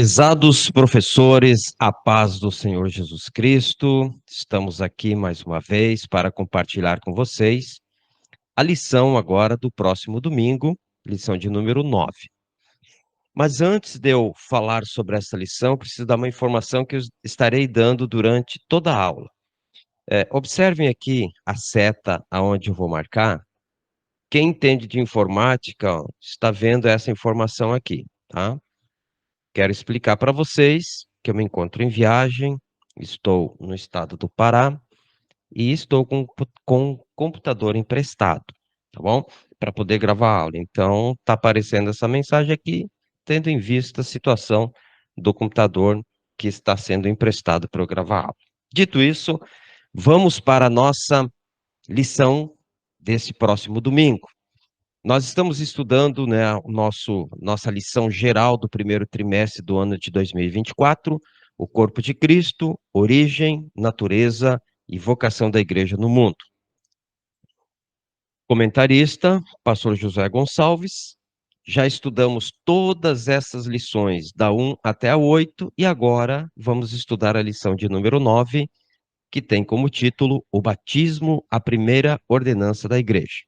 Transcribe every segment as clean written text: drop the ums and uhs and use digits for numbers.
Prezados professores, a paz do Senhor Jesus Cristo, estamos aqui mais uma vez para compartilhar com vocês a lição agora do próximo domingo, lição de número 9. Mas antes de eu falar sobre essa lição, preciso dar uma informação que eu estarei dando durante toda a aula. Observem aqui a seta aonde eu vou marcar. Quem entende de informática, ó, está vendo essa informação aqui, tá? Quero explicar para vocês que eu me encontro em viagem, estou no estado do Pará e estou com computador emprestado, tá bom? Para poder gravar a aula. Então, está aparecendo essa mensagem aqui, tendo em vista a situação do computador que está sendo emprestado para eu gravar a aula. Dito isso, vamos para a nossa lição desse próximo domingo. Nós estamos estudando, né, nossa lição geral do primeiro trimestre do ano de 2024, o corpo de Cristo, origem, natureza e vocação da igreja no mundo. Comentarista, pastor José Gonçalves. Já estudamos todas essas lições, da 1 até a 8, e agora vamos estudar a lição de número 9, que tem como título O Batismo, a primeira ordenança da igreja.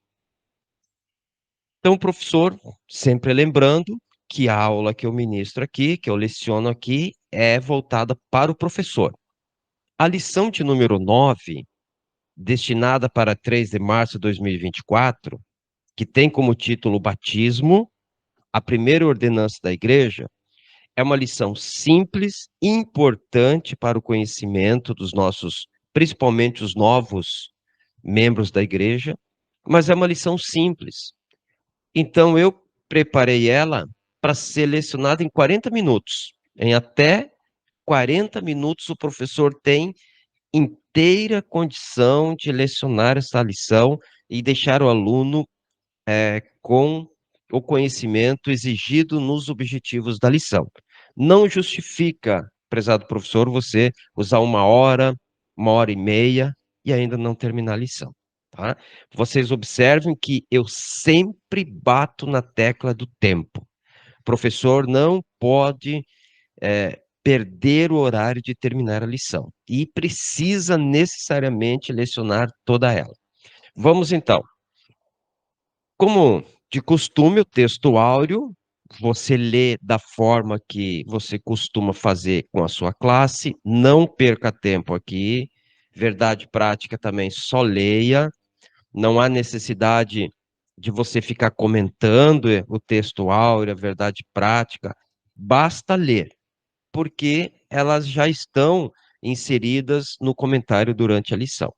Então, professor, sempre lembrando que a aula que eu ministro aqui, que eu leciono aqui, é voltada para o professor. A lição de número 9, destinada para 3 de março de 2024, que tem como título Batismo, a primeira ordenança da igreja, é uma lição simples e importante para o conhecimento dos nossos, principalmente os novos membros da igreja, mas é uma lição simples. Então, eu preparei ela para ser lecionada em 40 minutos. Em até 40 minutos, o professor tem inteira condição de lecionar essa lição e deixar o aluno com o conhecimento exigido nos objetivos da lição. Não justifica, prezado professor, você usar uma hora e meia, e ainda não terminar a lição. Tá? Vocês observem que eu sempre bato na tecla do tempo. O professor não pode perder o horário de terminar a lição e precisa necessariamente lecionar toda ela. Vamos então. Como de costume, o texto áureo, você lê da forma que você costuma fazer com a sua classe, não perca tempo aqui. Verdade prática também, só leia. Não há necessidade de você ficar comentando o texto áureo, a verdade prática. Basta ler, porque elas já estão inseridas no comentário durante a lição.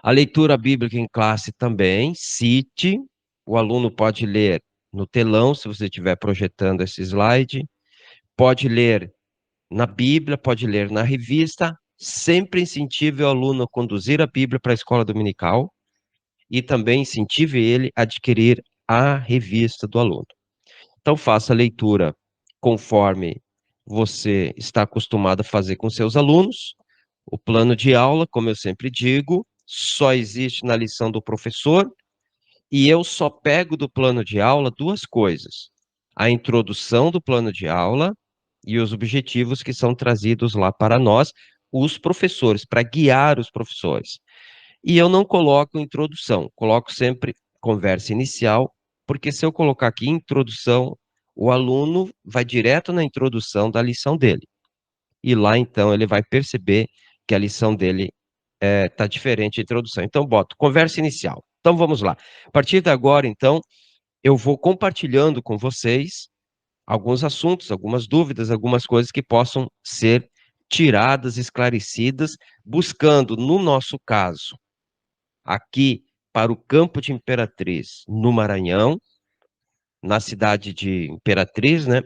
A leitura bíblica em classe também, cite, o aluno pode ler no telão, se você estiver projetando esse slide, pode ler na Bíblia, pode ler na revista, sempre incentive o aluno a conduzir a Bíblia para a escola dominical e também incentive ele a adquirir a revista do aluno. Então, faça a leitura conforme você está acostumado a fazer com seus alunos. O plano de aula, como eu sempre digo, só existe na lição do professor, e eu só pego do plano de aula duas coisas: a introdução do plano de aula e os objetivos que são trazidos lá para nós, os professores, para guiar os professores. E eu não coloco introdução, coloco sempre conversa inicial, porque se eu colocar aqui introdução, o aluno vai direto na introdução da lição dele. E lá, então, ele vai perceber que a lição dele está diferente da introdução. Então, boto conversa inicial. Então, vamos lá. A partir de agora, então, eu vou compartilhando com vocês alguns assuntos, algumas dúvidas, algumas coisas que possam ser tiradas, esclarecidas, buscando, no nosso caso, aqui para o Campo de Imperatriz, no Maranhão, na cidade de Imperatriz, né,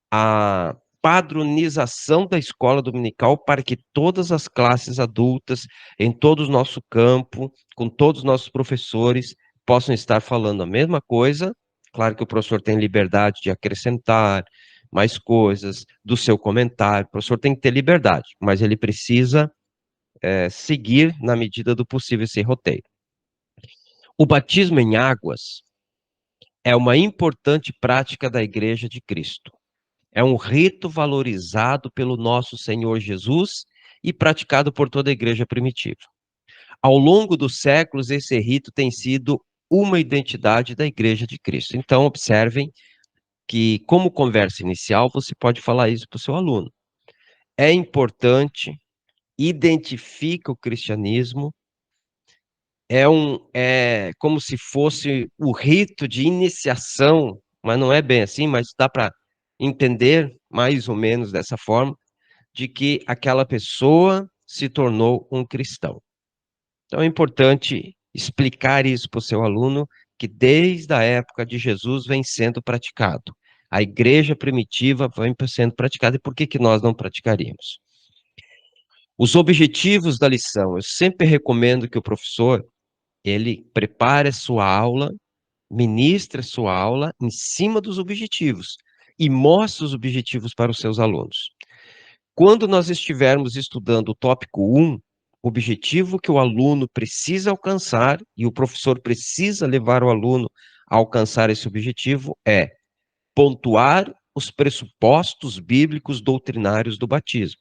a padronização da escola dominical para que todas as classes adultas, em todo o nosso campo, com todos os nossos professores, possam estar falando a mesma coisa. Claro que o professor tem liberdade de acrescentar mais coisas, do seu comentário, o professor tem que ter liberdade, mas ele precisa seguir, na medida do possível, esse roteiro. O batismo em águas é uma importante prática da Igreja de Cristo. É um rito valorizado pelo nosso Senhor Jesus e praticado por toda a igreja primitiva. Ao longo dos séculos, esse rito tem sido uma identidade da Igreja de Cristo. Então, observem que, como conversa inicial, você pode falar isso para o seu aluno. É importante, identifica o cristianismo, é como se fosse o rito de iniciação, mas não é bem assim, mas dá para entender mais ou menos dessa forma, de que aquela pessoa se tornou um cristão. Então é importante explicar isso para o seu aluno, que desde a época de Jesus vem sendo praticado. A igreja primitiva vem sendo praticada, e por que nós não praticaríamos? Os objetivos da lição. Eu sempre recomendo que o professor, ele prepare a sua aula, ministre a sua aula em cima dos objetivos e mostre os objetivos para os seus alunos. Quando nós estivermos estudando o tópico 1, o objetivo que o aluno precisa alcançar e o professor precisa levar o aluno a alcançar esse objetivo é pontuar os pressupostos bíblicos doutrinários do batismo.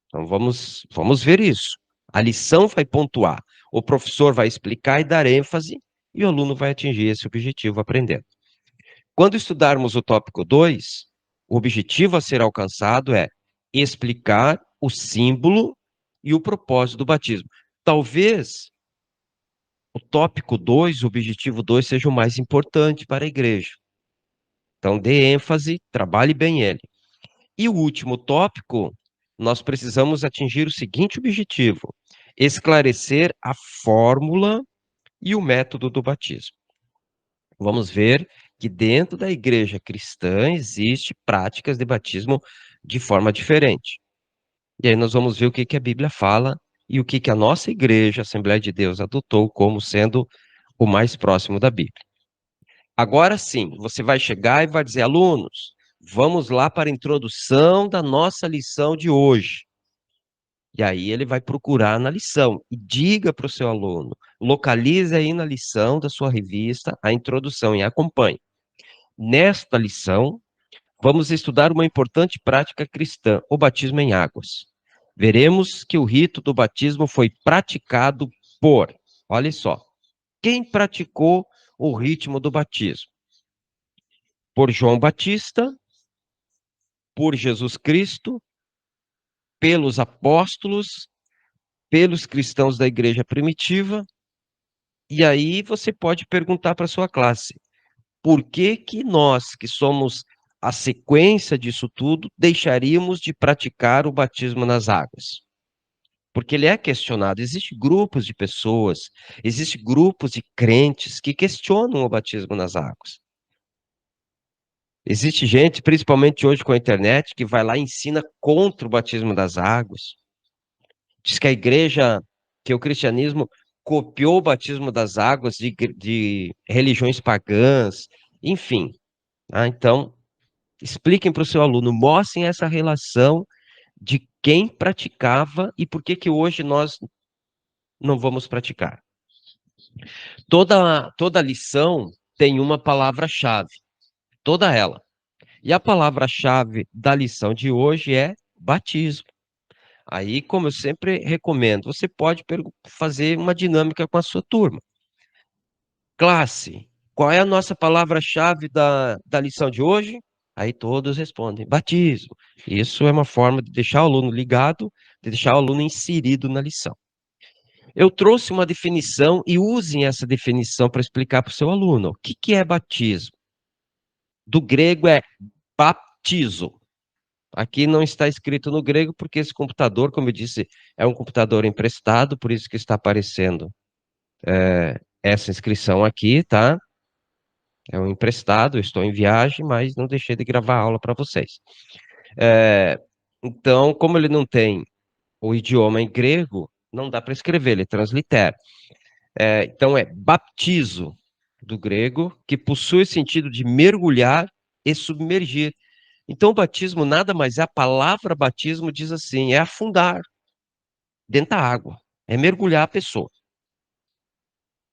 Então vamos ver isso. A lição vai pontuar, o professor vai explicar e dar ênfase e o aluno vai atingir esse objetivo aprendendo. Quando estudarmos o tópico 2, o objetivo a ser alcançado é explicar o símbolo e o propósito do batismo. Talvez o tópico 2, o objetivo 2, seja o mais importante para a igreja. Então, dê ênfase, trabalhe bem ele. E o último tópico, nós precisamos atingir o seguinte objetivo: esclarecer a fórmula e o método do batismo. Vamos ver que dentro da igreja cristã existe práticas de batismo de forma diferente. E aí nós vamos ver o que a Bíblia fala e o que a nossa igreja, Assembleia de Deus, adotou como sendo o mais próximo da Bíblia. Agora sim, você vai chegar e vai dizer, alunos, vamos lá para a introdução da nossa lição de hoje. E aí ele vai procurar na lição e diga para o seu aluno, localize aí na lição da sua revista a introdução e acompanhe. Nesta lição, vamos estudar uma importante prática cristã, o batismo em águas. Veremos que o rito do batismo foi praticado por, olha só, quem praticou o ritmo do batismo? Por João Batista, por Jesus Cristo, pelos apóstolos, pelos cristãos da igreja primitiva. E aí você pode perguntar para a sua classe, por que nós, que somos a sequência disso tudo, deixaríamos de praticar o batismo nas águas? Porque ele é questionado. Existem grupos de pessoas, existem grupos de crentes que questionam o batismo nas águas. Existe gente, principalmente hoje com a internet, que vai lá e ensina contra o batismo das águas. Diz que a igreja, que o cristianismo copiou o batismo das águas de religiões pagãs, enfim. Então, expliquem para o seu aluno, mostrem essa relação de quem praticava e por que hoje nós não vamos praticar. Toda lição tem uma palavra-chave, toda ela. E a palavra-chave da lição de hoje é batismo. Aí, como eu sempre recomendo, você pode fazer uma dinâmica com a sua turma. Classe, qual é a nossa palavra-chave da lição de hoje? Aí todos respondem, batismo. Isso é uma forma de deixar o aluno ligado, de deixar o aluno inserido na lição. Eu trouxe uma definição e usem essa definição para explicar para o seu aluno. O que é batismo? Do grego é baptizo. Aqui não está escrito no grego, porque esse computador, como eu disse, é um computador emprestado, por isso que está aparecendo essa inscrição aqui, tá? É um emprestado, eu estou em viagem, mas não deixei de gravar a aula para vocês. Então, como ele não tem o idioma em grego, não dá para escrever, ele translitera. Então, é baptizo, do grego, que possui o sentido de mergulhar e submergir. Então, o batismo nada mais é, a palavra batismo diz assim, é afundar dentro da água, é mergulhar a pessoa.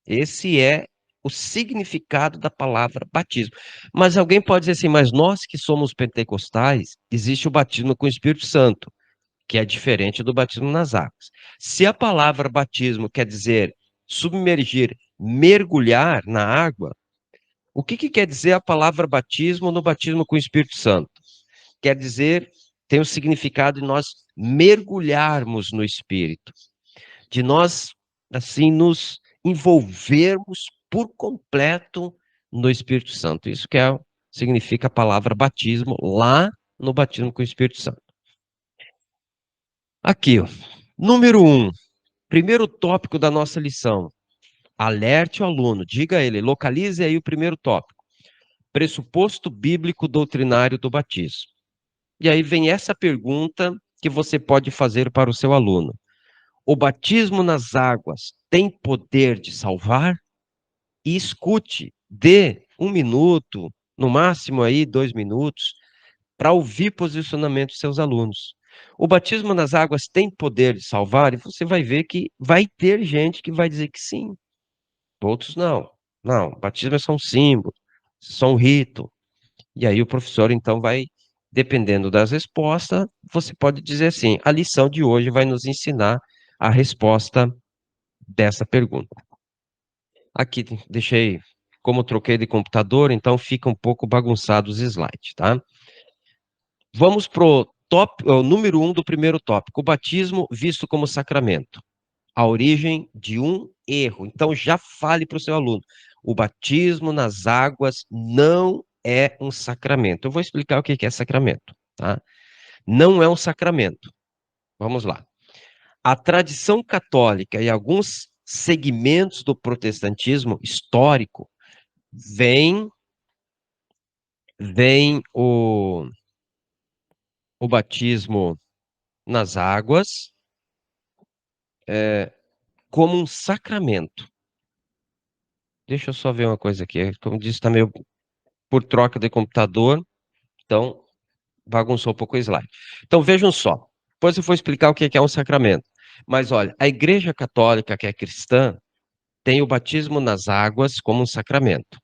Esse é o significado da palavra batismo. Mas alguém pode dizer assim, mas nós que somos pentecostais, existe o batismo com o Espírito Santo, que é diferente do batismo nas águas. Se a palavra batismo quer dizer submergir, mergulhar na água, o que que quer dizer a palavra batismo no batismo com o Espírito Santo? Quer dizer, tem o significado de nós mergulharmos no Espírito, de nós, assim, nos envolvermos por completo no Espírito Santo. Isso que significa a palavra batismo lá no batismo com o Espírito Santo. Aqui, ó. Número 1, primeiro tópico da nossa lição. Alerte o aluno, diga a ele, localize aí o primeiro tópico. Pressuposto bíblico doutrinário do batismo. E aí vem essa pergunta que você pode fazer para o seu aluno. O batismo nas águas tem poder de salvar? E escute, dê 1 minuto, no máximo aí 2 minutos, para ouvir posicionamento dos seus alunos. O batismo nas águas tem poder de salvar? E você vai ver que vai ter gente que vai dizer que sim, outros não. Não, batismo é só um símbolo, só um rito. E aí o professor então vai, dependendo das respostas, você pode dizer assim, a lição de hoje vai nos ensinar a resposta dessa pergunta. Aqui deixei, como eu troquei de computador, então fica um pouco bagunçado os slides, tá? Vamos pro número 1 do primeiro tópico, o batismo visto como sacramento. A origem de um erro. Então já fale para o seu aluno, o batismo nas águas não é um sacramento. Eu vou explicar o que é sacramento, tá? Não é um sacramento. Vamos lá. A tradição católica e alguns segmentos do protestantismo histórico vem o batismo nas águas como um sacramento. Deixa eu só ver uma coisa aqui. Como disse, está meio por troca de computador, então bagunçou um pouco o slide. Então vejam só. Depois eu vou explicar o que é um sacramento. Mas olha, a Igreja Católica, que é cristã, tem o batismo nas águas como um sacramento.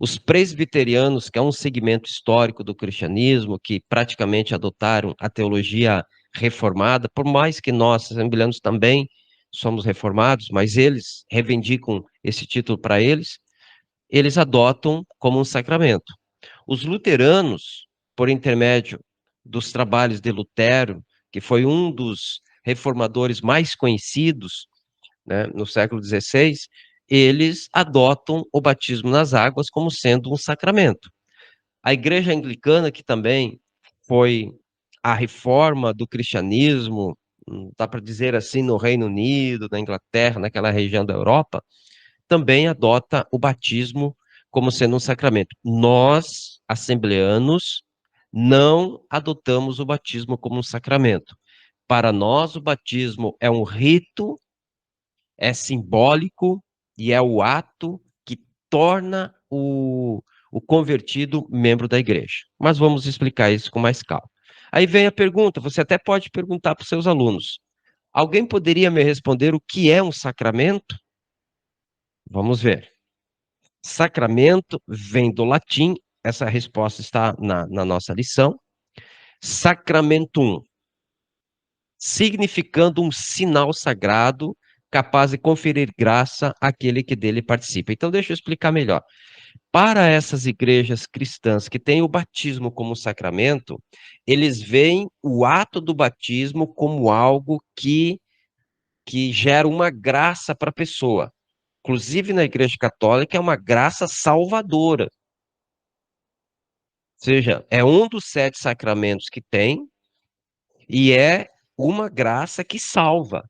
Os presbiterianos, que é um segmento histórico do cristianismo, que praticamente adotaram a teologia reformada, por mais que nós, assembleanos, também somos reformados, mas eles reivindicam esse título para eles, eles adotam como um sacramento. Os luteranos, por intermédio dos trabalhos de Lutero, que foi um dos reformadores mais conhecidos, né, no século XVI, eles adotam o batismo nas águas como sendo um sacramento. A Igreja Anglicana, que também foi a reforma do cristianismo, dá para dizer assim, no Reino Unido, na Inglaterra, naquela região da Europa, também adota o batismo como sendo um sacramento. Nós, assembleanos, não adotamos o batismo como um sacramento. Para nós, o batismo é um rito, é simbólico e é o ato que torna o convertido membro da igreja. Mas vamos explicar isso com mais calma. Aí vem a pergunta, você até pode perguntar para os seus alunos. Alguém poderia me responder o que é um sacramento? Vamos ver. Sacramento vem do latim, essa resposta está na nossa lição. Sacramentum, significando um sinal sagrado capaz de conferir graça àquele que dele participa. Então, deixa eu explicar melhor. Para essas igrejas cristãs que têm o batismo como sacramento, eles veem o ato do batismo como algo que gera uma graça para a pessoa. Inclusive, na Igreja Católica, é uma graça salvadora. Ou seja, é um dos 7 sacramentos que tem e é uma graça que salva.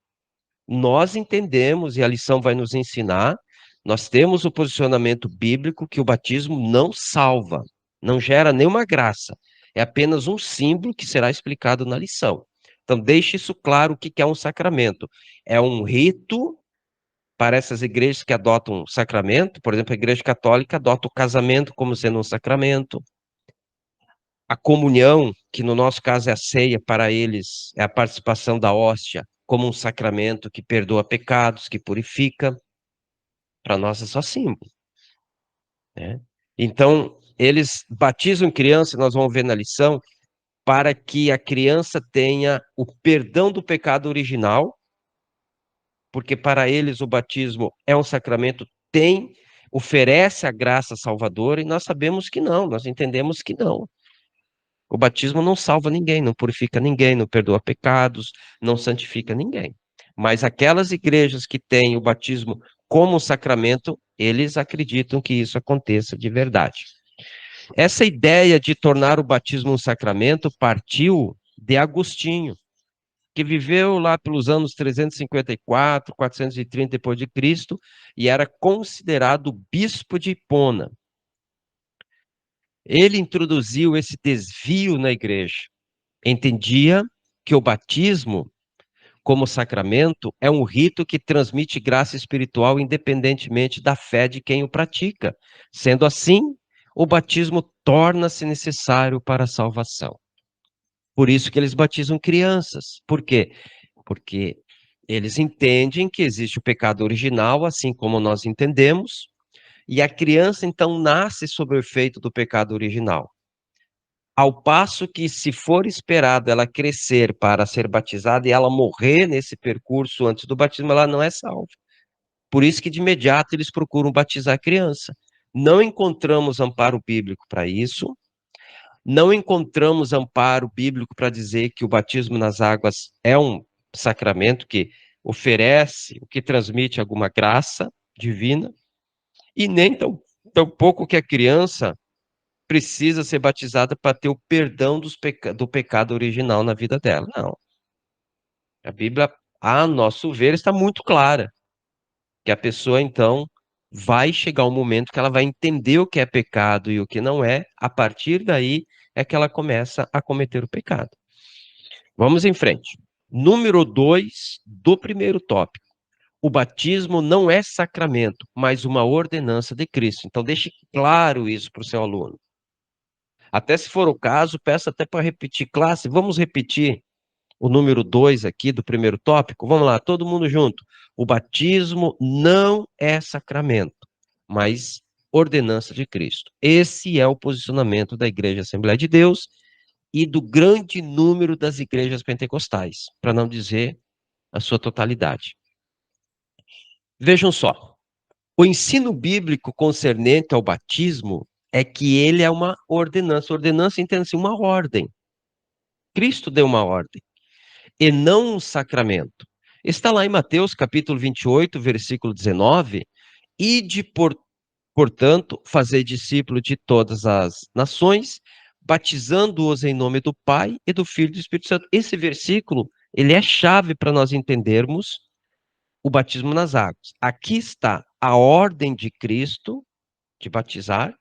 Nós entendemos, e a lição vai nos ensinar, nós temos o posicionamento bíblico que o batismo não salva, não gera nenhuma graça. É apenas um símbolo que será explicado na lição. Então, deixe isso claro o que é um sacramento. É um rito para essas igrejas que adotam sacramento, por exemplo, a Igreja Católica adota o casamento como sendo um sacramento, a comunhão, que no nosso caso é a ceia, para eles é a participação da hóstia como um sacramento que perdoa pecados, que purifica, para nós é só símbolo. né? Então, eles batizam criança, nós vamos ver na lição, para que a criança tenha o perdão do pecado original, porque para eles o batismo é um sacramento, oferece a graça salvadora, e nós sabemos que não, nós entendemos que não. O batismo não salva ninguém, não purifica ninguém, não perdoa pecados, não santifica ninguém. Mas aquelas igrejas que têm o batismo como um sacramento, eles acreditam que isso aconteça de verdade. Essa ideia de tornar o batismo um sacramento partiu de Agostinho, que viveu lá pelos anos 354, 430 depois de Cristo e era considerado bispo de Hipona. Ele introduziu esse desvio na igreja. Entendia que o batismo, como sacramento, é um rito que transmite graça espiritual independentemente da fé de quem o pratica. Sendo assim, o batismo torna-se necessário para a salvação. Por isso que eles batizam crianças. Por quê? Porque eles entendem que existe o pecado original, assim como nós entendemos, e a criança então nasce sob o efeito do pecado original. Ao passo que, se for esperado ela crescer para ser batizada e ela morrer nesse percurso antes do batismo, ela não é salva. Por isso que de imediato eles procuram batizar a criança. Não encontramos amparo bíblico para isso, não encontramos amparo bíblico para dizer que o batismo nas águas é um sacramento que oferece, que transmite alguma graça divina, e nem tão pouco que a criança precisa ser batizada para ter o perdão do pecado original na vida dela. Não. A Bíblia, a nosso ver, está muito clara que a pessoa, então, vai chegar um momento que ela vai entender o que é pecado e o que não é, a partir daí é que ela começa a cometer o pecado. Vamos em frente. Número 2 do primeiro tópico. O batismo não é sacramento, mas uma ordenança de Cristo. Então, deixe claro isso para o seu aluno. Até se for o caso, peço até para repetir classe. Vamos repetir o número 2 aqui do primeiro tópico? Vamos lá, todo mundo junto. O batismo não é sacramento, mas ordenança de Cristo. Esse é o posicionamento da Igreja Assembleia de Deus e do grande número das igrejas pentecostais, para não dizer a sua totalidade. Vejam só, o ensino bíblico concernente ao batismo é que ele é uma ordenança. Ordenança entende-se uma ordem. Cristo deu uma ordem, e não um sacramento. Está lá em Mateus capítulo 28, versículo 19, ide, portanto, fazer discípulo de todas as nações, batizando-os em nome do Pai e do Filho e do Espírito Santo. Esse versículo, ele é chave para nós entendermos o batismo nas águas. Aqui está a ordem de Cristo de batizar,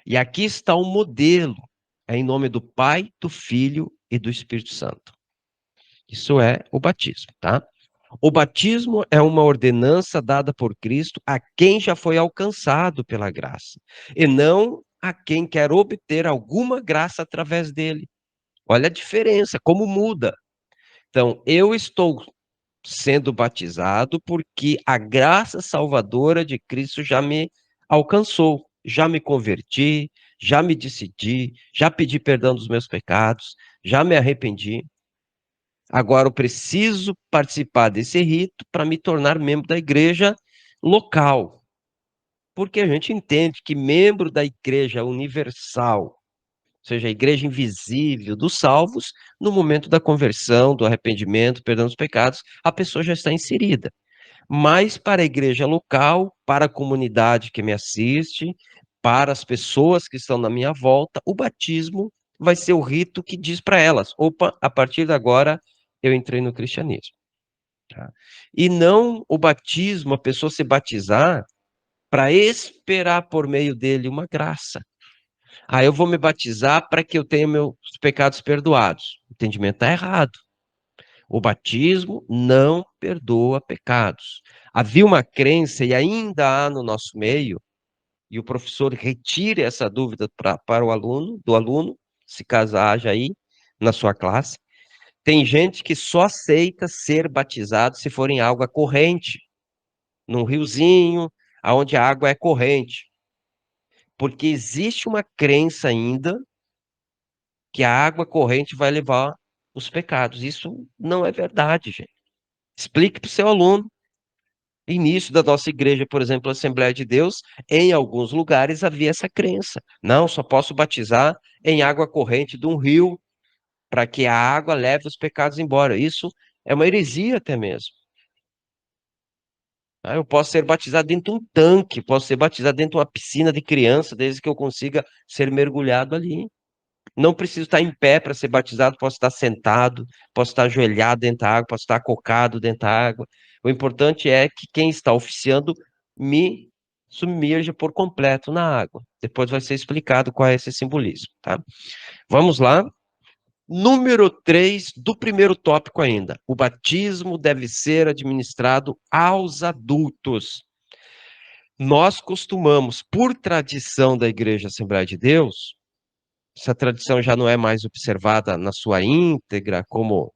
e aqui está o modelo, é em nome do Pai, do Filho e do Espírito Santo. Isso é o batismo, tá? O batismo é uma ordenança dada por Cristo a quem já foi alcançado pela graça, e não a quem quer obter alguma graça através dele. Olha a diferença, como muda. Então, eu estou sendo batizado porque a graça salvadora de Cristo já me alcançou, já me converti, já me decidi, já pedi perdão dos meus pecados, já me arrependi. Agora eu preciso participar desse rito para me tornar membro da igreja local, porque a gente entende que membro da igreja universal, ou seja, a igreja invisível dos salvos, no momento da conversão, do arrependimento, perdão dos pecados, a pessoa já está inserida. Mas para a igreja local, para a comunidade que me assiste, para as pessoas que estão na minha volta, o batismo vai ser o rito que diz para elas: opa, a partir de agora eu entrei no cristianismo. Tá? E não o batismo, a pessoa se batizar para esperar por meio dele uma graça. Ah, eu vou me batizar para que eu tenha meus pecados perdoados. O entendimento está errado. O batismo não perdoa pecados. Havia uma crença, e ainda há no nosso meio, e o professor retire essa dúvida para o aluno, do aluno, se caso haja aí na sua classe. Tem gente que só aceita ser batizado se for em água corrente, num riozinho, aonde a água é corrente. Porque existe uma crença ainda que a água corrente vai levar os pecados. Isso não é verdade, gente. Explique para o seu aluno. Início da nossa igreja, por exemplo, a Assembleia de Deus, em alguns lugares havia essa crença. Não, só posso batizar em água corrente de um rio, para que a água leve os pecados embora. Isso é uma heresia até mesmo. Eu posso ser batizado dentro de um tanque, posso ser batizado dentro de uma piscina de criança, desde que eu consiga ser mergulhado ali. Não preciso estar em pé para ser batizado, posso estar sentado, posso estar ajoelhado dentro da água, posso estar cocado dentro da água. O importante é que quem está oficiando me submerja por completo na água. Depois vai ser explicado qual é esse simbolismo, tá? Vamos lá. Número 3 do primeiro tópico ainda. O batismo deve ser administrado aos adultos. Nós costumamos, por tradição da Igreja Assembleia de Deus, essa tradição já não é mais observada na sua íntegra, como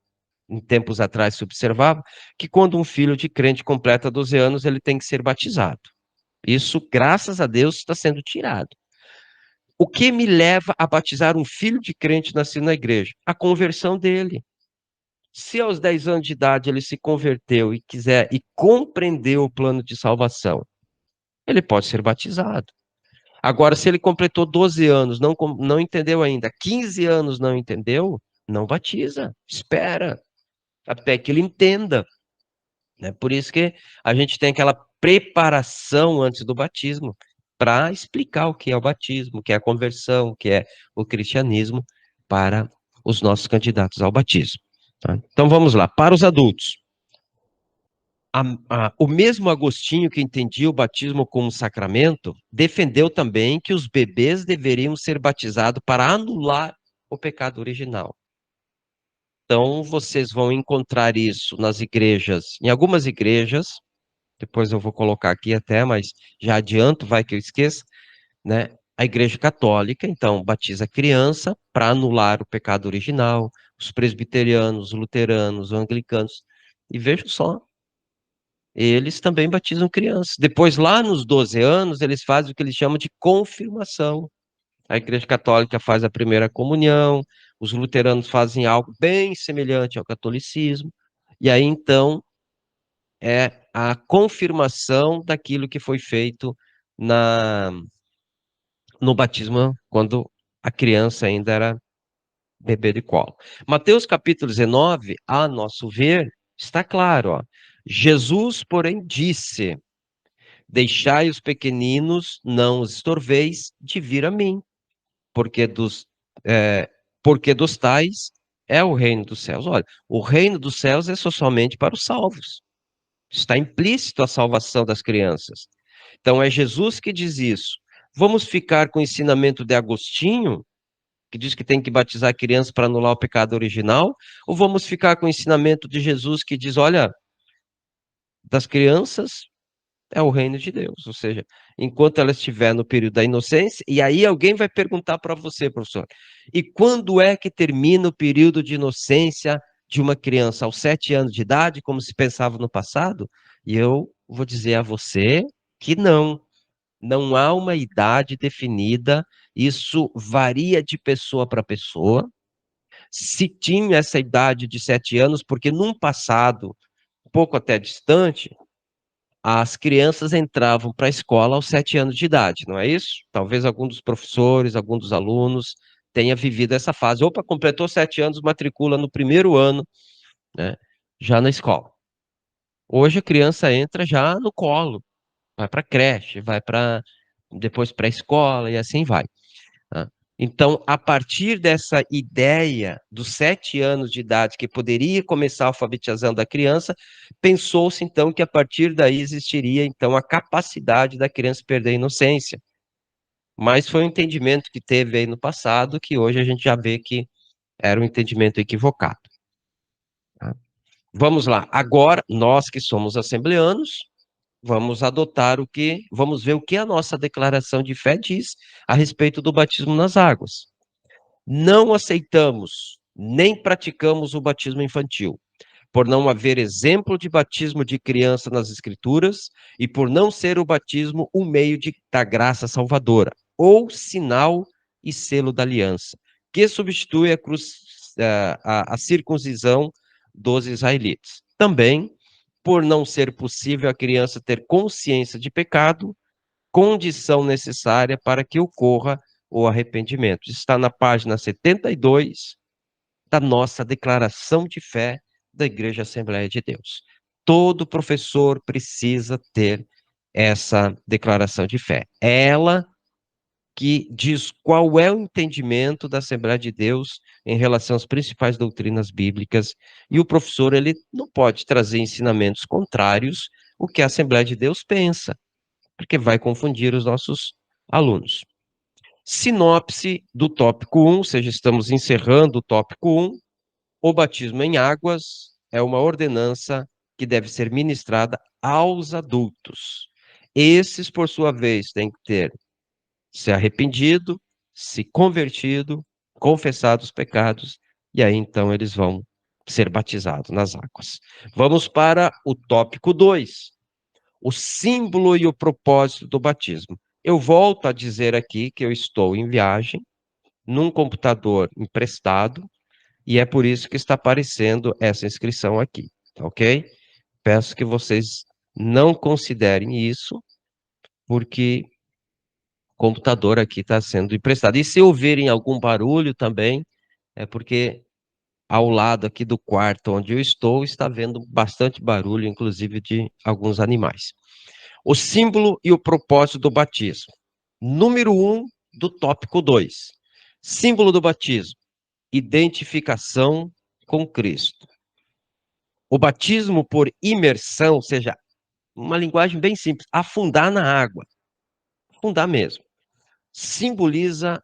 em tempos atrás se observava, que quando um filho de crente completa 12 anos, ele tem que ser batizado. Isso, graças a Deus, está sendo tirado. O que me leva a batizar um filho de crente nascido na igreja? A conversão dele. Se aos 10 anos de idade ele se converteu e quiser e compreendeu o plano de salvação, ele pode ser batizado. Agora, se ele completou 12 anos, não entendeu ainda, 15 anos não entendeu, não batiza, espera até que ele entenda. Né? Por isso que a gente tem aquela preparação antes do batismo, para explicar o que é o batismo, o que é a conversão, o que é o cristianismo, para os nossos candidatos ao batismo. Tá? Então vamos lá, para os adultos. O mesmo Agostinho que entendia o batismo como sacramento, defendeu também que os bebês deveriam ser batizados para anular o pecado original. Então, vocês vão encontrar isso nas igrejas, em algumas igrejas, depois eu vou colocar aqui até, mas já adianto, vai que eu esqueça, né? A Igreja Católica, então, batiza a criança para anular o pecado original, os presbiterianos, os luteranos, os anglicanos, e vejam só, eles também batizam crianças. Depois, lá nos 12 anos, eles fazem o que eles chamam de confirmação. A Igreja Católica faz a primeira comunhão, os luteranos fazem algo bem semelhante ao catolicismo, e aí então é a confirmação daquilo que foi feito na, no batismo, quando a criança ainda era bebê de colo. Mateus capítulo 19, a nosso ver, está claro, ó. Jesus, porém, disse: Deixai os pequeninos, não os estorveis, de vir a mim, porque é, porque dos tais é o reino dos céus. Olha, o reino dos céus é só somente para os salvos. Está implícito a salvação das crianças. Então é Jesus que diz isso. Vamos ficar com o ensinamento de Agostinho, que diz que tem que batizar a criança para anular o pecado original, ou vamos ficar com o ensinamento de Jesus que diz, olha, das crianças é o reino de Deus, ou seja, enquanto ela estiver no período da inocência, e aí alguém vai perguntar para você, professor, e quando é que termina o período de inocência de uma criança? Aos 7 anos de idade, como se pensava no passado? E eu vou dizer a você que não. Não há uma idade definida, isso varia de pessoa para pessoa. Se tinha essa idade de 7 anos, porque num passado, um pouco até distante, as crianças entravam para a escola aos 7 anos de idade, não é isso? Talvez algum dos professores, algum dos alunos tenha vivido essa fase. Opa, completou 7 anos, matricula no primeiro ano, né, já na escola. Hoje a criança entra já no colo, vai para creche, vai para depois para a escola e assim vai. Tá? Então, a partir dessa ideia dos 7 anos de idade, que poderia começar a alfabetização da criança, pensou-se então que a partir daí existiria então a capacidade da criança perder a inocência. Mas foi um entendimento que teve aí no passado, que hoje a gente já vê que era um entendimento equivocado. Tá? Vamos lá, agora, nós que somos assembleanos, vamos adotar vamos ver o que a nossa declaração de fé diz a respeito do batismo nas águas. Não aceitamos nem praticamos o batismo infantil, por não haver exemplo de batismo de criança nas Escrituras e por não ser o batismo um meio da graça salvadora. ou sinal e selo da aliança, que substitui a circuncisão dos israelitas. Também, por não ser possível a criança ter consciência de pecado, condição necessária para que ocorra o arrependimento. Está na página 72 da nossa declaração de fé da Igreja Assembleia de Deus. Todo professor precisa ter essa declaração de fé. Ela que diz qual é o entendimento da Assembleia de Deus em relação às principais doutrinas bíblicas, e o professor ele não pode trazer ensinamentos contrários ao que a Assembleia de Deus pensa, porque vai confundir os nossos alunos. Sinopse do tópico 1, ou seja, estamos encerrando o tópico 1. O batismo em águas é uma ordenança que deve ser ministrada aos adultos. Esses, por sua vez, têm que ter se arrependido, se convertido, confessado os pecados, e aí então eles vão ser batizados nas águas. Vamos para o tópico 2, o símbolo e o propósito do batismo. Eu volto a dizer aqui que eu estou em viagem, num computador emprestado, e é por isso que está aparecendo essa inscrição aqui, ok? Peço que vocês não considerem isso, porque o computador aqui está sendo emprestado. E se ouvirem algum barulho também, é porque ao lado aqui do quarto onde eu estou, está havendo bastante barulho, inclusive de alguns animais. O símbolo e o propósito do batismo. Número 1 do tópico 2. Símbolo do batismo. Identificação com Cristo. O batismo por imersão, ou seja, uma linguagem bem simples, afundar na água, afundar mesmo, simboliza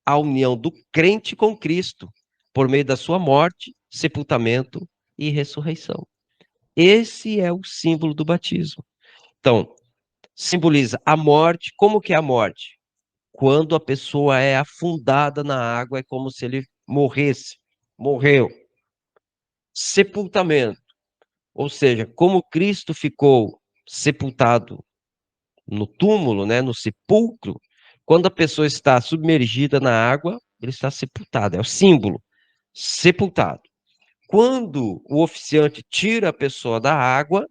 a união do crente com Cristo, por meio da sua morte, sepultamento e ressurreição. Esse é o símbolo do batismo. Então, simboliza a morte. Como que é a morte? Quando a pessoa é afundada na água, é como se ele morresse, morreu. Sepultamento, ou seja, como Cristo ficou sepultado no túmulo, né, no sepulcro, quando a pessoa está submergida na água, ele está sepultado, é o símbolo, sepultado. Quando o oficiante tira a pessoa da água,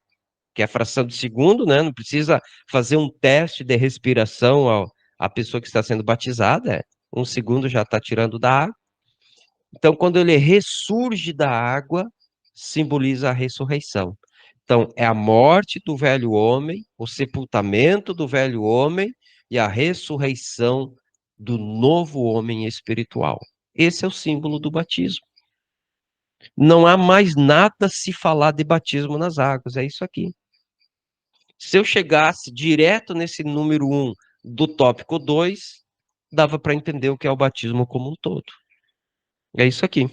que é a fração de segundo, né, não precisa fazer um teste de respiração à pessoa que está sendo batizada, um segundo já está tirando da água. Então, quando ele ressurge da água, simboliza a ressurreição. Então, é a morte do velho homem, o sepultamento do velho homem e a ressurreição do novo homem espiritual. Esse é o símbolo do batismo. Não há mais nada a se falar de batismo nas águas, é isso aqui. Se eu chegasse direto nesse número 1 do tópico 2, dava para entender o que é o batismo como um todo. É isso aqui.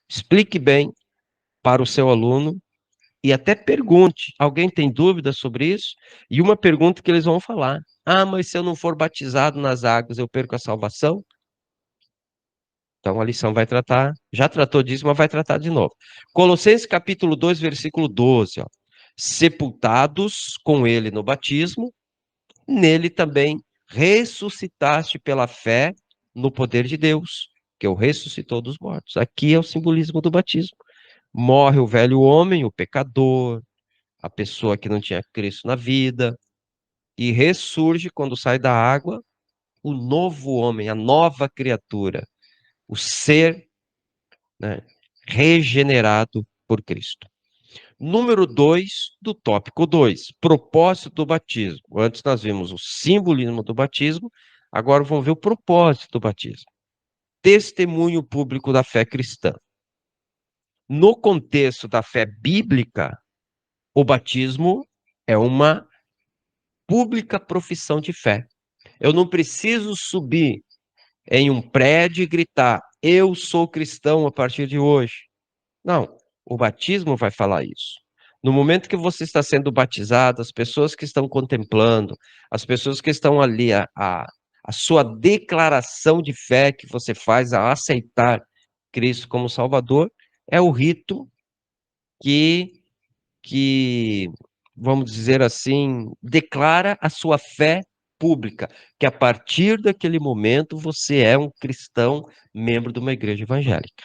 Explique bem para o seu aluno e até pergunte. Alguém tem dúvida sobre isso? E uma pergunta que eles vão falar: ah, mas se eu não for batizado nas águas, eu perco a salvação? Então a lição vai tratar, já tratou disso, mas vai tratar de novo. Colossenses capítulo 2, versículo 12, ó. Sepultados com ele no batismo, nele também ressuscitaste pela fé no poder de Deus, que o ressuscitou dos mortos. Aqui é o simbolismo do batismo. Morre o velho homem, o pecador, a pessoa que não tinha Cristo na vida, e ressurge quando sai da água o novo homem, a nova criatura, o ser, né, regenerado por Cristo. Número 2 do tópico 2, propósito do batismo. Antes nós vimos o simbolismo do batismo, agora vamos ver o propósito do batismo. Testemunho público da fé cristã. No contexto da fé bíblica, o batismo é uma pública profissão de fé. Eu não preciso subir em um prédio e gritar: eu sou cristão a partir de hoje. Não, o batismo vai falar isso. No momento que você está sendo batizado, as pessoas que estão contemplando, as pessoas que estão ali, a sua declaração de fé que você faz a aceitar Cristo como Salvador, é o rito que, vamos dizer assim, declara a sua fé pública, que a partir daquele momento você é um cristão, membro de uma igreja evangélica.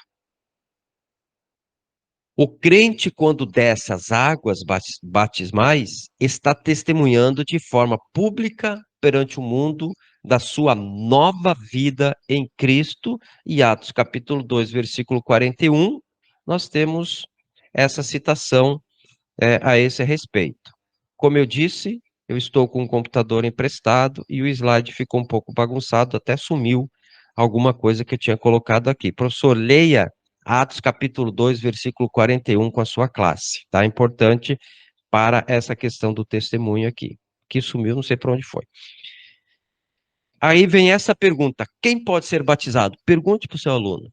O crente, quando desce as águas batismais, está testemunhando de forma pública perante o mundo da sua nova vida em Cristo. E Atos capítulo 2, versículo 41, nós temos essa citação a esse respeito. Como eu disse, eu estou com um computador emprestado e o slide ficou um pouco bagunçado, até sumiu alguma coisa que eu tinha colocado aqui. Professor, leia Atos capítulo 2, versículo 41 com a sua classe, tá? Importante para essa questão do testemunho aqui. Que sumiu, não sei para onde foi. Aí vem essa pergunta: quem pode ser batizado? Pergunte para o seu aluno.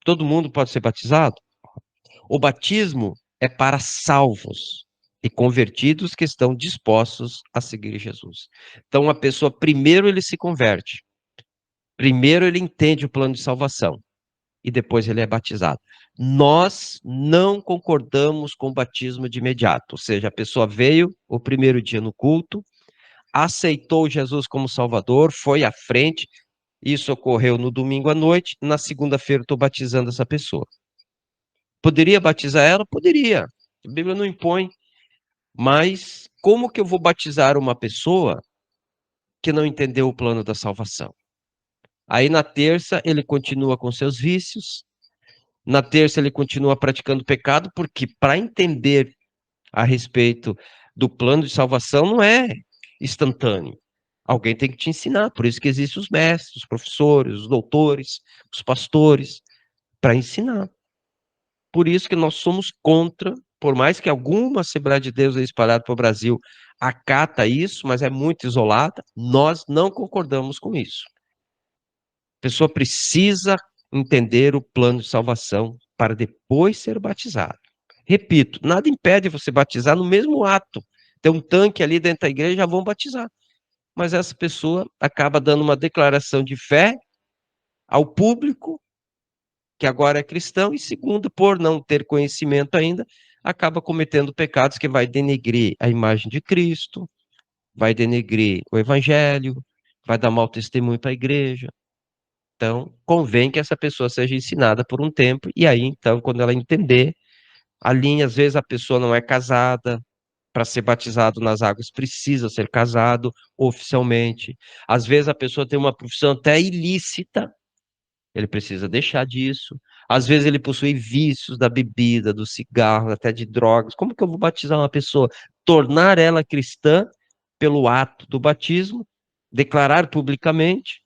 Todo mundo pode ser batizado? O batismo é para salvos e convertidos que estão dispostos a seguir Jesus. Então, a pessoa, primeiro ele se converte, primeiro ele entende o plano de salvação e depois ele é batizado. Nós não concordamos com o batismo de imediato, ou seja, a pessoa veio o primeiro dia no culto, aceitou Jesus como Salvador, foi à frente, isso ocorreu no domingo à noite, na segunda-feira estou batizando essa pessoa. Poderia batizar ela? Poderia. A Bíblia não impõe. Mas como que eu vou batizar uma pessoa que não entendeu o plano da salvação? Aí na terça ele continua com seus vícios, na terça ele continua praticando pecado, porque para entender a respeito do plano de salvação não é instantâneo. Alguém tem que te ensinar, por isso que existem os mestres, os professores, os doutores, os pastores, para ensinar. Por isso que nós somos contra, por mais que alguma Assembleia de Deus espalhada para o Brasil acata isso, mas é muito isolada, nós não concordamos com isso. A pessoa precisa entender o plano de salvação para depois ser batizado. Repito, nada impede você batizar no mesmo ato. Tem um tanque ali dentro da igreja, já vão batizar. Mas essa pessoa acaba dando uma declaração de fé ao público que agora é cristão, e segundo, por não ter conhecimento ainda, acaba cometendo pecados que vai denegrir a imagem de Cristo, vai denegrir o evangelho, vai dar mau testemunho para a igreja. Então, convém que essa pessoa seja ensinada por um tempo, e aí, então, quando ela entender, a linha, às vezes a pessoa não é casada, para ser batizado nas águas precisa ser casado oficialmente. Às vezes a pessoa tem uma profissão até ilícita, ele precisa deixar disso. Às vezes ele possui vícios da bebida, do cigarro, até de drogas. Como que eu vou batizar uma pessoa? Tornar ela cristã pelo ato do batismo, declarar publicamente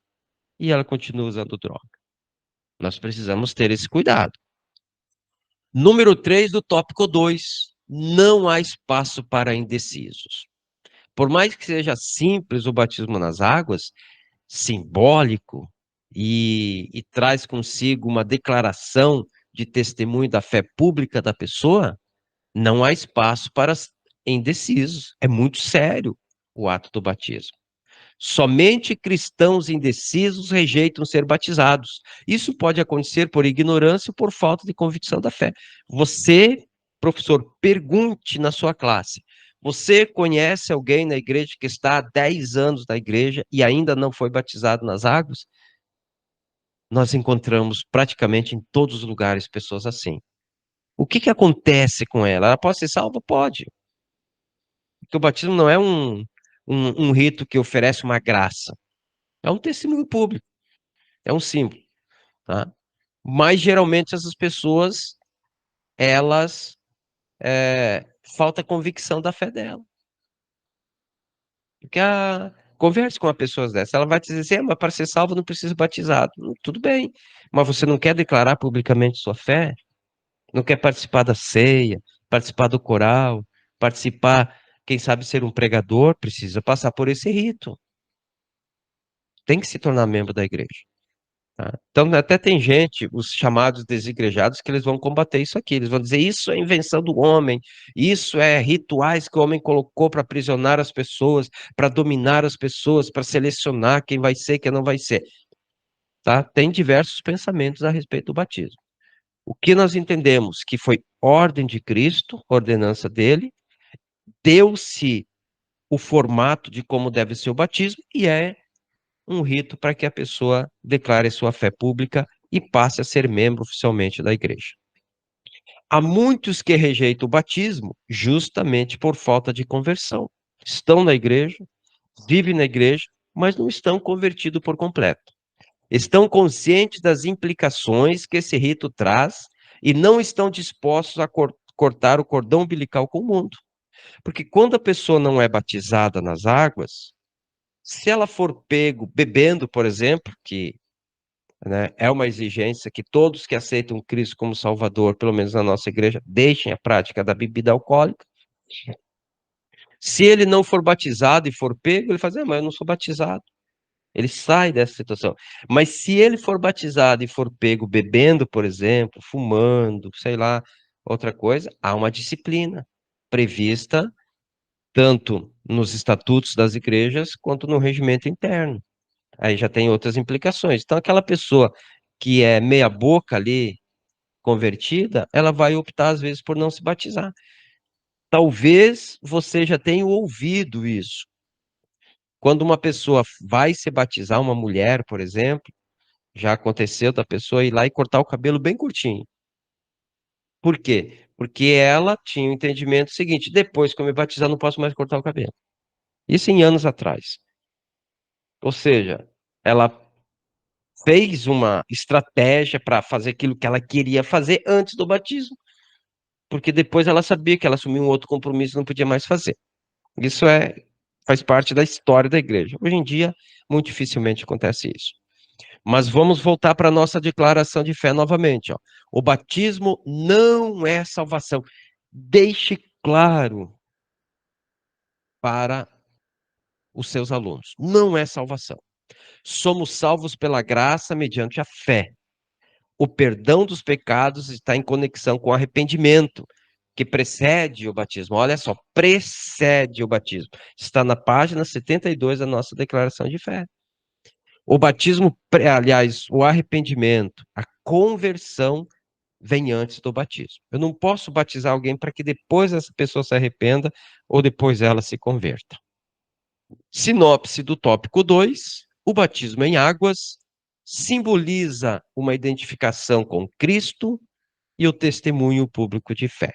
e ela continua usando droga. Nós precisamos ter esse cuidado. Número 3 do tópico 2. Não há espaço para indecisos. Por mais que seja simples o batismo nas águas, simbólico e traz consigo uma declaração de testemunho da fé pública da pessoa, não há espaço para indecisos. É muito sério o ato do batismo. Somente cristãos indecisos rejeitam ser batizados. Isso pode acontecer por ignorância ou por falta de convicção da fé. Você, professor, pergunte na sua classe: você conhece alguém na igreja que está há 10 anos na igreja e ainda não foi batizado nas águas? Nós encontramos praticamente em todos os lugares pessoas assim. O que que acontece com ela? Ela pode ser salva? Pode. Porque o batismo não é um rito que oferece uma graça. É um testemunho público, é um símbolo, tá? Mas geralmente essas pessoas, elas falta convicção da fé dela. Porque converse com uma pessoa dessa, ela vai te dizer assim, mas para ser salvo não precisa batizado. Tudo bem, mas você não quer declarar publicamente sua fé? Não quer participar da ceia, participar do coral, participar, quem sabe ser um pregador, precisa passar por esse rito. Tem que se tornar membro da igreja. Tá? Então, até tem gente, os chamados desigrejados, que eles vão combater isso aqui. Eles vão dizer: isso é invenção do homem, isso é rituais que o homem colocou para aprisionar as pessoas, para dominar as pessoas, para selecionar quem vai ser, quem não vai ser. Tá? Tem diversos pensamentos a respeito do batismo. O que nós entendemos que foi ordem de Cristo, ordenança dele, deu-se o formato de como deve ser o batismo e é um rito para que a pessoa declare sua fé pública e passe a ser membro oficialmente da igreja. Há muitos que rejeitam o batismo justamente por falta de conversão. Estão na igreja, vivem na igreja, mas não estão convertidos por completo. Estão conscientes das implicações que esse rito traz e não estão dispostos a cortar o cordão umbilical com o mundo. Porque quando a pessoa não é batizada nas águas, se ela for pego bebendo, por exemplo, que, né, é uma exigência que todos que aceitam Cristo como Salvador, pelo menos na nossa igreja, deixem a prática da bebida alcoólica. Se ele não for batizado e for pego, ele fala, mas eu não sou batizado. Ele sai dessa situação. Mas se ele for batizado e for pego bebendo, por exemplo, fumando, sei lá, outra coisa, há uma disciplina prevista tanto nos estatutos das igrejas quanto no regimento interno. Aí já tem outras implicações. Então, aquela pessoa que é meia boca ali, convertida, ela vai optar, às vezes, por não se batizar. Talvez você já tenha ouvido isso. Quando uma pessoa vai se batizar, uma mulher, por exemplo, já aconteceu da pessoa ir lá e cortar o cabelo bem curtinho. Por quê? Porque ela tinha o entendimento seguinte: depois que eu me batizar, não posso mais cortar o cabelo. Isso em anos atrás. Ou seja, ela fez uma estratégia para fazer aquilo que ela queria fazer antes do batismo, porque depois ela sabia que ela assumiu um outro compromisso e não podia mais fazer. Isso faz parte da história da igreja. Hoje em dia, muito dificilmente acontece isso. Mas vamos voltar para a nossa declaração de fé novamente. Ó. O batismo não é salvação. Deixe claro para os seus alunos: não é salvação. Somos salvos pela graça mediante a fé. O perdão dos pecados está em conexão com o arrependimento, que precede o batismo. Olha só, precede o batismo. Está na página 72 da nossa declaração de fé. O batismo, aliás, o arrependimento, a conversão vem antes do batismo. Eu não posso batizar alguém para que depois essa pessoa se arrependa ou depois ela se converta. Sinopse do tópico 2: o batismo em águas simboliza uma identificação com Cristo e o testemunho público de fé.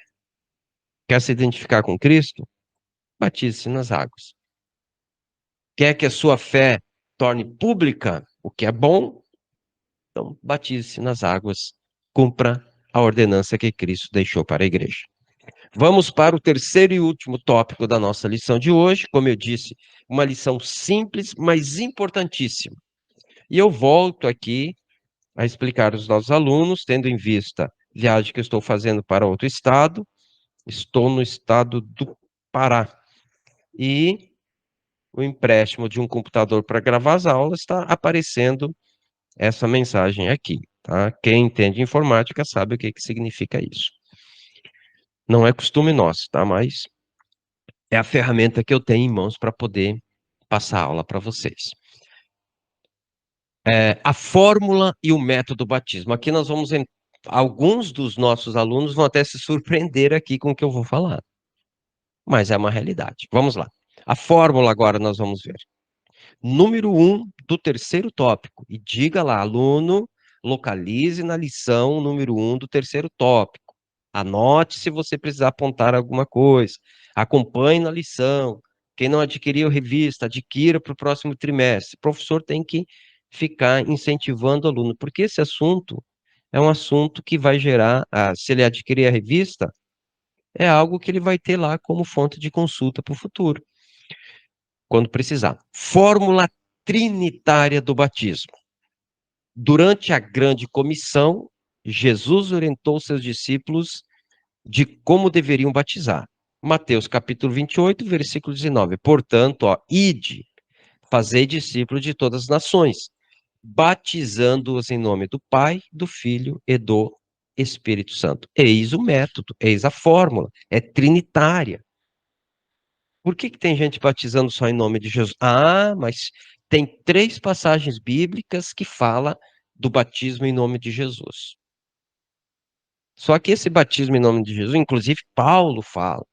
Quer se identificar com Cristo? Batize-se nas águas. Quer que a sua fé torne pública o que é bom? Então, batize-se nas águas. Cumpra a ordenança que Cristo deixou para a igreja. Vamos para o terceiro e último tópico da nossa lição de hoje. Como eu disse, uma lição simples, mas importantíssima. E eu volto aqui a explicar aos nossos alunos, tendo em vista a viagem que eu estou fazendo para outro estado. Estou no estado do Pará. E o empréstimo de um computador para gravar as aulas está aparecendo essa mensagem aqui. Tá? Quem entende informática sabe o que significa isso. Não é costume nosso, tá? Mas é a ferramenta que eu tenho em mãos para poder passar a aula para vocês. A fórmula e o método batismo. Aqui nós vamos. Alguns dos nossos alunos vão até se surpreender aqui com o que eu vou falar. Mas é uma realidade. Vamos lá. A fórmula agora nós vamos ver. Número 1 do terceiro tópico. E diga lá, aluno, localize na lição número 1 do terceiro tópico. Anote se você precisar apontar alguma coisa. Acompanhe na lição. Quem não adquiriu revista, adquira para o próximo trimestre. O professor tem que ficar incentivando o aluno, porque esse assunto é um assunto que vai gerar, se ele adquirir a revista, é algo que ele vai ter lá como fonte de consulta para o futuro, quando precisar. Fórmula trinitária do batismo. Durante a grande comissão, Jesus orientou seus discípulos de como deveriam batizar. Mateus capítulo 28, versículo 19. Portanto, ide, fazei discípulos de todas as nações, batizando-os em nome do Pai, do Filho e do Espírito Santo. Eis o método, eis a fórmula, é trinitária. Por que tem gente batizando só em nome de Jesus? Mas tem 3 passagens bíblicas que falam do batismo em nome de Jesus. Só que esse batismo em nome de Jesus, inclusive Paulo fala,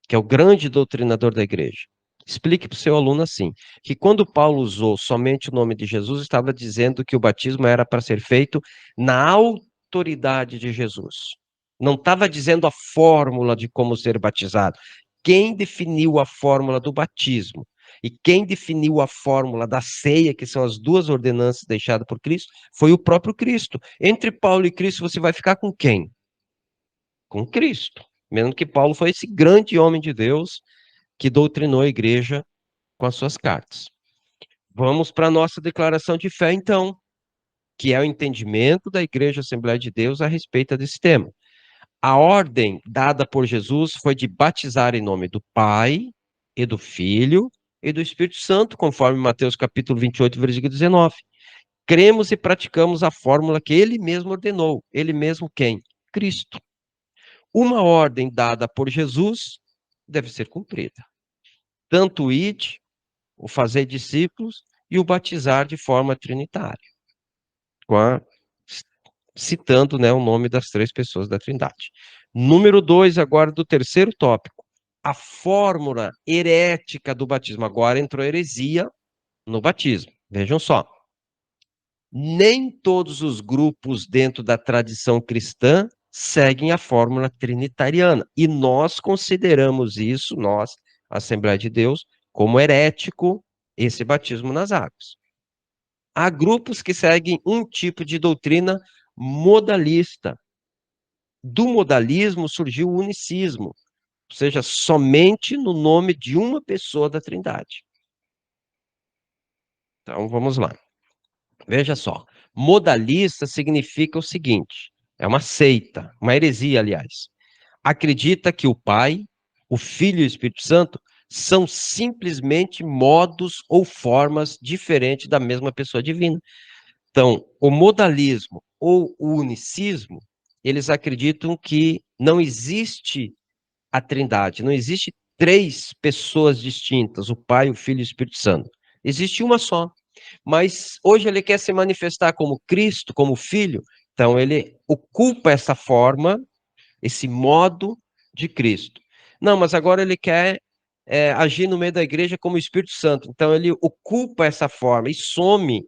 que é o grande doutrinador da igreja. Explique para o seu aluno assim, que quando Paulo usou somente o nome de Jesus, estava dizendo que o batismo era para ser feito na autoridade de Jesus. Não estava dizendo a fórmula de como ser batizado. Quem definiu a fórmula do batismo e quem definiu a fórmula da ceia, que são as duas ordenanças deixadas por Cristo, foi o próprio Cristo. Entre Paulo e Cristo, você vai ficar com quem? Com Cristo. Mesmo que Paulo foi esse grande homem de Deus que doutrinou a igreja com as suas cartas. Vamos para a nossa declaração de fé, então, que é o entendimento da Igreja Assembleia de Deus a respeito desse tema. A ordem dada por Jesus foi de batizar em nome do Pai e do Filho e do Espírito Santo, conforme Mateus capítulo 28, versículo 19. Cremos e praticamos a fórmula que ele mesmo ordenou. Ele mesmo quem? Cristo. Uma ordem dada por Jesus deve ser cumprida. Tanto o ide, o fazer discípulos e o batizar de forma trinitária, com a, citando, né, o nome das três pessoas da Trindade. Número 2, agora do terceiro tópico, a fórmula herética do batismo. Agora entrou heresia no batismo. Vejam só. Nem todos os grupos dentro da tradição cristã seguem a fórmula trinitariana. E nós consideramos isso, nós, Assembleia de Deus, como herético esse batismo nas águas. Há grupos que seguem um tipo de doutrina modalista. Do modalismo surgiu o unicismo, ou seja, somente no nome de uma pessoa da Trindade. Então vamos lá. Veja só. Modalista significa o seguinte: é uma seita, uma heresia, aliás. Acredita que o Pai, o Filho e o Espírito Santo são simplesmente modos ou formas diferentes da mesma pessoa divina. Então, o modalismo ou o unicismo, eles acreditam que não existe a Trindade, não existe três pessoas distintas, o Pai, o Filho e o Espírito Santo. Existe uma só. Mas hoje ele quer se manifestar como Cristo, como Filho, então ele ocupa essa forma, esse modo de Cristo. Não, mas agora ele quer agir no meio da igreja como Espírito Santo, então ele ocupa essa forma e some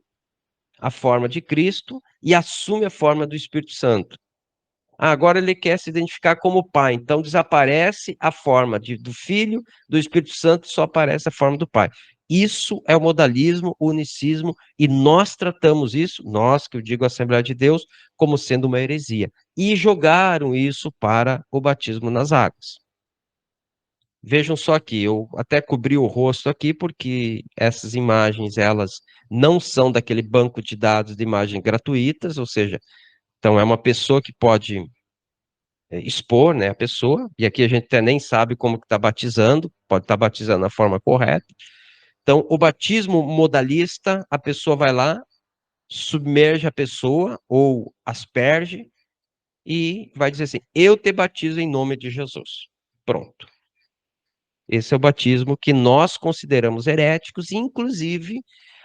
a forma de Cristo e assume a forma do Espírito Santo. Agora ele quer se identificar como Pai, então desaparece a forma do Filho, do Espírito Santo, só aparece a forma do Pai. Isso é o modalismo, o unicismo, e nós tratamos isso, nós, que eu digo Assembleia de Deus, como sendo uma heresia. E jogaram isso para o batismo nas águas. Vejam só aqui, eu até cobri o rosto aqui, porque essas imagens, elas não são daquele banco de dados de imagens gratuitas, ou seja, então é uma pessoa que pode expor, né, a pessoa, e aqui a gente até nem sabe como que está batizando, pode estar batizando da forma correta. Então, o batismo modalista, a pessoa vai lá, submerge a pessoa, ou asperge, e vai dizer assim, eu te batizo em nome de Jesus. Pronto. Esse é o batismo que nós consideramos heréticos, inclusive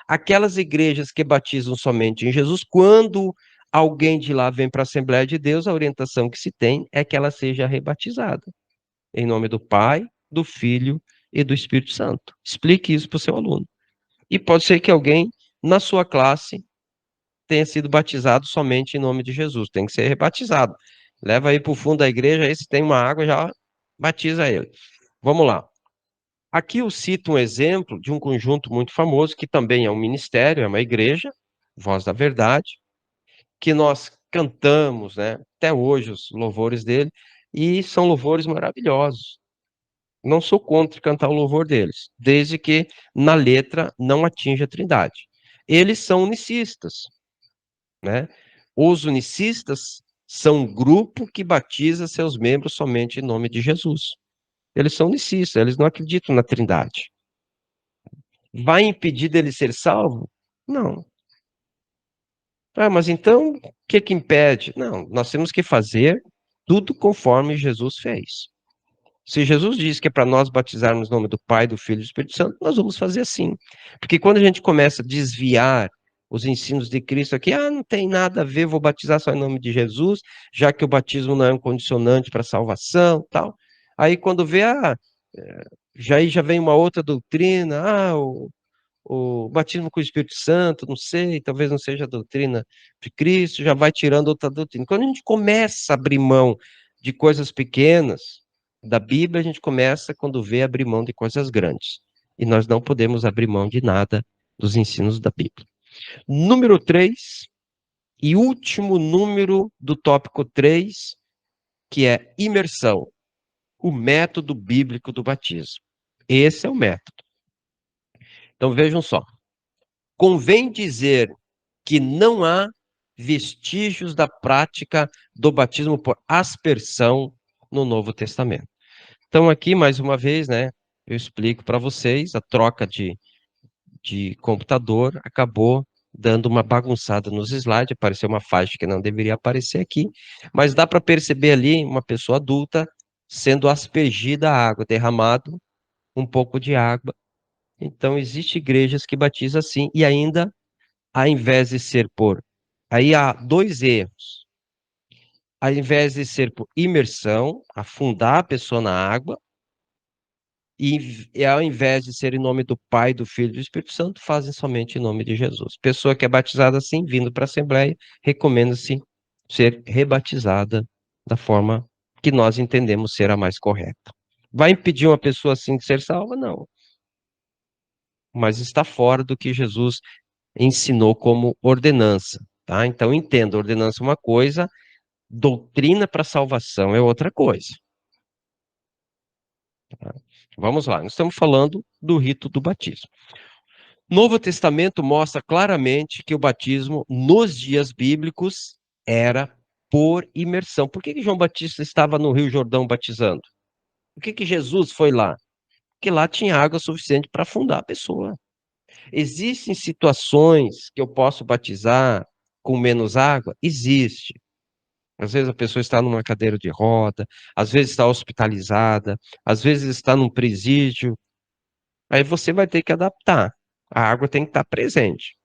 aquelas igrejas que batizam somente em Jesus, quando alguém de lá vem para a Assembleia de Deus, a orientação que se tem é que ela seja rebatizada, em nome do Pai, do Filho e do Espírito Santo. Explique isso para o seu aluno. E pode ser que alguém na sua classe tenha sido batizado somente em nome de Jesus, tem que ser rebatizado. Leva aí para o fundo da igreja, aí se tem uma água, já batiza ele. Vamos lá. Aqui eu cito um exemplo de um conjunto muito famoso, que também é um ministério, é uma igreja, Voz da Verdade, que nós cantamos, né, até hoje os louvores dele, e são louvores maravilhosos. Não sou contra cantar o louvor deles, desde que na letra não atinja a Trindade. Eles são unicistas, né? Os unicistas são um grupo que batiza seus membros somente em nome de Jesus. Eles são unicistas, eles não acreditam na Trindade. Vai impedir dele ser salvo? Não. Ah, mas então, o que que impede? Não, nós temos que fazer tudo conforme Jesus fez. Se Jesus diz que é para nós batizarmos no nome do Pai, do Filho e do Espírito Santo, nós vamos fazer assim. Porque quando a gente começa a desviar os ensinos de Cristo aqui, não tem nada a ver, vou batizar só em nome de Jesus, já que o batismo não é um condicionante para salvação, tal. Aí quando vê, Já vem uma outra doutrina, o batismo com o Espírito Santo, não sei, talvez não seja a doutrina de Cristo, já vai tirando outra doutrina. Quando a gente começa a abrir mão de coisas pequenas da Bíblia, a gente começa, quando vê, a abrir mão de coisas grandes. E nós não podemos abrir mão de nada dos ensinos da Bíblia. Número 3, e último número do tópico 3, que é imersão, o método bíblico do batismo. Esse é o método. Então vejam só. Convém dizer que não há vestígios da prática do batismo por aspersão no Novo Testamento. Então aqui, mais uma vez, né, eu explico para vocês, a troca de computador acabou dando uma bagunçada nos slides, apareceu uma faixa que não deveria aparecer aqui, mas dá para perceber ali uma pessoa adulta sendo aspergida a água, derramado um pouco de água. Então, existem igrejas que batizam assim, e ainda, ao invés de ser por... Aí há dois erros. Ao invés de ser por imersão, afundar a pessoa na água, e ao invés de ser em nome do Pai, do Filho e do Espírito Santo, fazem somente em nome de Jesus. Pessoa que é batizada assim, vindo para a Assembleia, recomenda-se ser rebatizada da forma que nós entendemos ser a mais correta. Vai impedir uma pessoa assim de ser salva? Não. Mas está fora do que Jesus ensinou como ordenança, tá? Então entenda, ordenança é uma coisa, doutrina para salvação é outra coisa. Tá? Vamos lá, nós estamos falando do rito do batismo. Novo Testamento mostra claramente que o batismo nos dias bíblicos era por imersão. Por que João Batista estava no Rio Jordão batizando? Por que Jesus foi lá? Porque lá tinha água suficiente para afundar a pessoa. Existem situações que eu posso batizar com menos água? Existe. Às vezes a pessoa está numa cadeira de roda, às vezes está hospitalizada, às vezes está num presídio. Aí você vai ter que adaptar. A água tem que estar presente.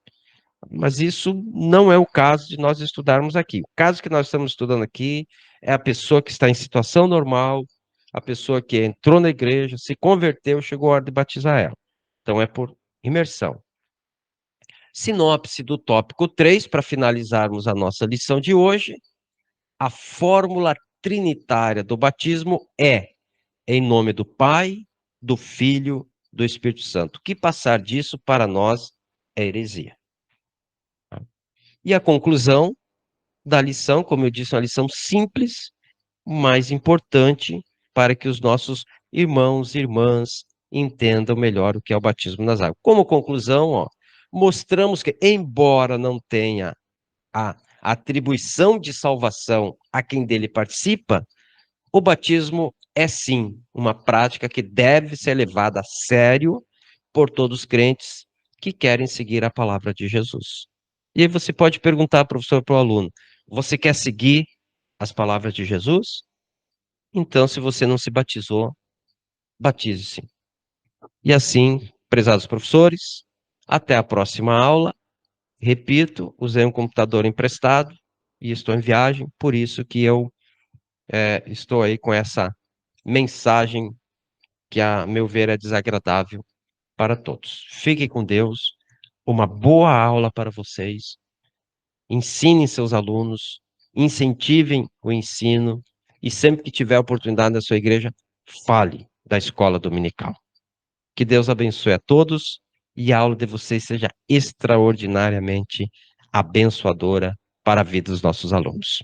Mas isso não é o caso de nós estudarmos aqui. O caso que nós estamos estudando aqui é a pessoa que está em situação normal, a pessoa que entrou na igreja, se converteu, chegou a hora de batizar ela. Então é por imersão. Sinopse do tópico 3, para finalizarmos a nossa lição de hoje. A fórmula trinitária do batismo é em nome do Pai, do Filho, do Espírito Santo. O que passar disso para nós é heresia. E a conclusão da lição, como eu disse, é uma lição simples, mas importante para que os nossos irmãos e irmãs entendam melhor o que é o batismo nas águas. Como conclusão, ó, mostramos que, embora não tenha a atribuição de salvação a quem dele participa, o batismo é sim uma prática que deve ser levada a sério por todos os crentes que querem seguir a palavra de Jesus. E aí você pode perguntar, professor, para o aluno: você quer seguir as palavras de Jesus? Então, se você não se batizou, batize-se. E assim, prezados professores, até a próxima aula. Repito, usei um computador emprestado e estou em viagem, por isso que eu estou aí com essa mensagem que, a meu ver, é desagradável para todos. Fiquem com Deus, uma boa aula para vocês, ensinem seus alunos, incentivem o ensino e sempre que tiver oportunidade na sua igreja, fale da escola dominical. Que Deus abençoe a todos e a aula de vocês seja extraordinariamente abençoadora para a vida dos nossos alunos.